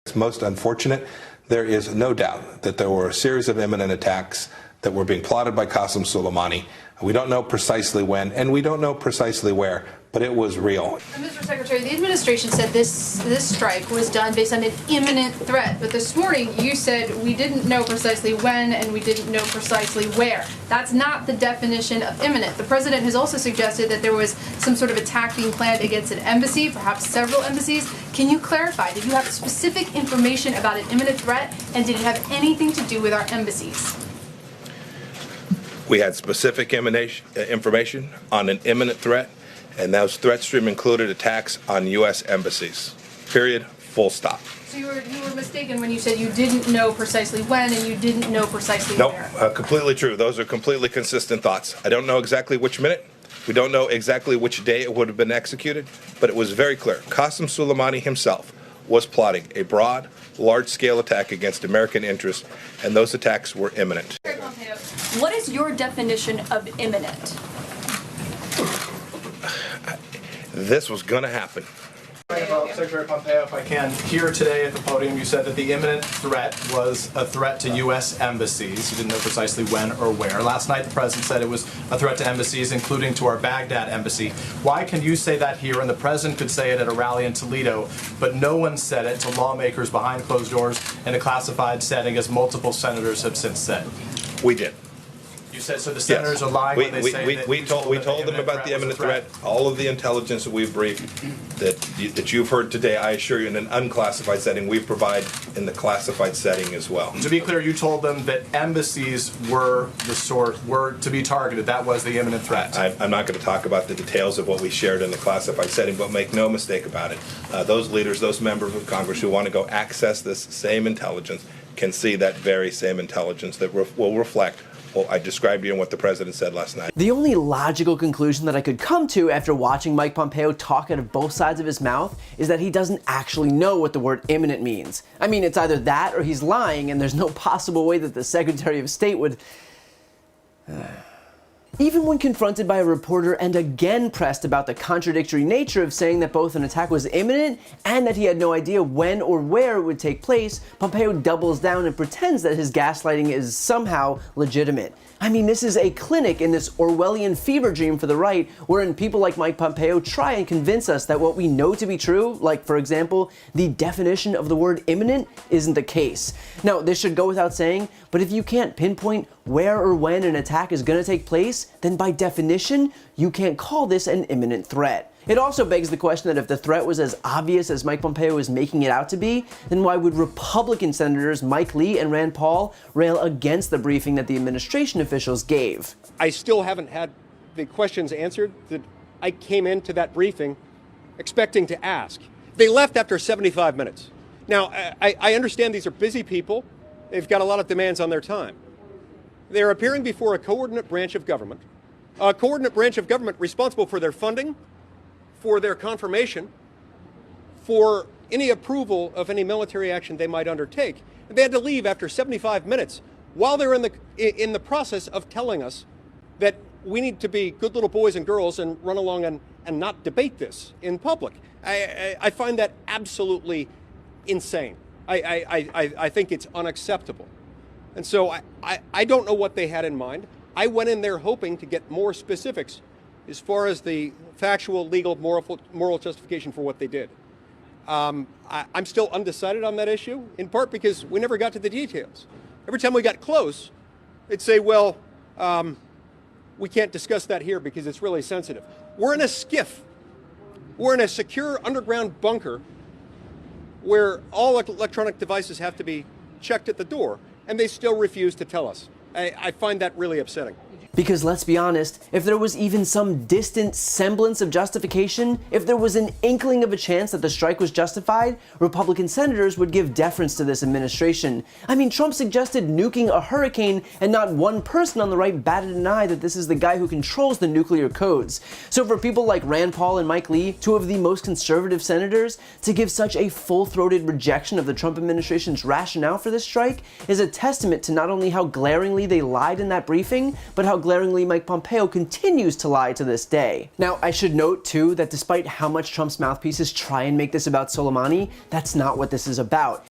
It's most unfortunate. There is no doubt that there were a series of imminent attacks that were being plotted by Qasem Soleimani. We don't know precisely when, and we don't know precisely where, but it was real. Mr. Secretary, the administration said this strike was done based on an imminent threat, but this morning you said we didn't know precisely when and we didn't know precisely where. That's not the definition of imminent. The president has also suggested that there was some sort of attack being planned against an embassy, perhaps several embassies. Can you clarify, did you have specific information about an imminent threat, and did it have anything to do with our embassies? We had specific information on an imminent threat, and those threat stream included attacks on U.S. embassies. Period. Full stop. So you were mistaken when you said you didn't know precisely when and you didn't know precisely where? Nope, completely true. Those are completely consistent thoughts. I don't know exactly which minute. We don't know exactly which day it would have been executed, but it was very clear. Qasem Soleimani himself was plotting a broad, large-scale attack against American interests, and those attacks were imminent. Mike Pompeo, what is your definition of imminent? This was going to happen. Secretary Pompeo, if I can, here today at the podium you said that the imminent threat was a threat to U.S. embassies. You didn't know precisely when or where. Last night the president said it was a threat to embassies, including to our Baghdad embassy. Why can you say that here and the president could say it at a rally in Toledo, but no one said it to lawmakers behind closed doors in a classified setting, as multiple senators have since said? We did. You said so the senators are lying when they say that we told them about the imminent threat. All of the intelligence that we've briefed, that you've heard today, I assure you, in an unclassified setting, we provide in the classified setting as well. To be clear, you told them that embassies were to be targeted. That was the imminent threat. I'm not going to talk about the details of what we shared in the classified setting, but make no mistake about it. Those leaders, those members of Congress who want to go access this same intelligence can see that very same intelligence that will reflect what I described to you and what the president said last night. The only logical conclusion that I could come to after watching Mike Pompeo talk out of both sides of his mouth is that he doesn't actually know what the word imminent means. I mean, it's either that or he's lying, and there's no possible way that the Secretary of State would... Even when confronted by a reporter and again pressed about the contradictory nature of saying that both an attack was imminent and that he had no idea when or where it would take place, Pompeo doubles down and pretends that his gaslighting is somehow legitimate. I mean, this is a clinic in this Orwellian fever dream for the right, wherein people like Mike Pompeo try and convince us that what we know to be true, like, for example, the definition of the word imminent, isn't the case. Now, this should go without saying, but if you can't pinpoint where or when an attack is going to take place, then by definition, you can't call this an imminent threat. It also begs the question that if the threat was as obvious as Mike Pompeo is making it out to be, then why would Republican Senators Mike Lee and Rand Paul rail against the briefing that the administration officials gave? I still haven't had the questions answered that I came into that briefing expecting to ask. They left after 75 minutes. Now, I understand these are busy people. They've got a lot of demands on their time. They're appearing before a coordinate branch of government responsible for their funding, for their confirmation, for any approval of any military action they might undertake. They had to leave after 75 minutes while they're in the process of telling us that we need to be good little boys and girls and run along and not debate this in public. I find that absolutely insane. I think it's unacceptable. And so I don't know what they had in mind. I went in there hoping to get more specifics as far as the factual, legal, moral justification for what they did. I'm still undecided on that issue, in part because we never got to the details. Every time we got close, they'd say, well, we can't discuss that here because it's really sensitive. We're in a skiff. We're in a secure underground bunker where all electronic devices have to be checked at the door, and they still refuse to tell us. I find that really upsetting. Because let's be honest, if there was even some distant semblance of justification, if there was an inkling of a chance that the strike was justified, Republican senators would give deference to this administration. I mean, Trump suggested nuking a hurricane, and not one person on the right batted an eye that this is the guy who controls the nuclear codes. So for people like Rand Paul and Mike Lee, two of the most conservative senators, to give such a full-throated rejection of the Trump administration's rationale for this strike is a testament to not only how glaringly they lied in that briefing, but how glaringly Mike Pompeo continues to lie to this day. Now, I should note too that despite how much Trump's mouthpieces try and make this about Soleimani, that's not what this is about.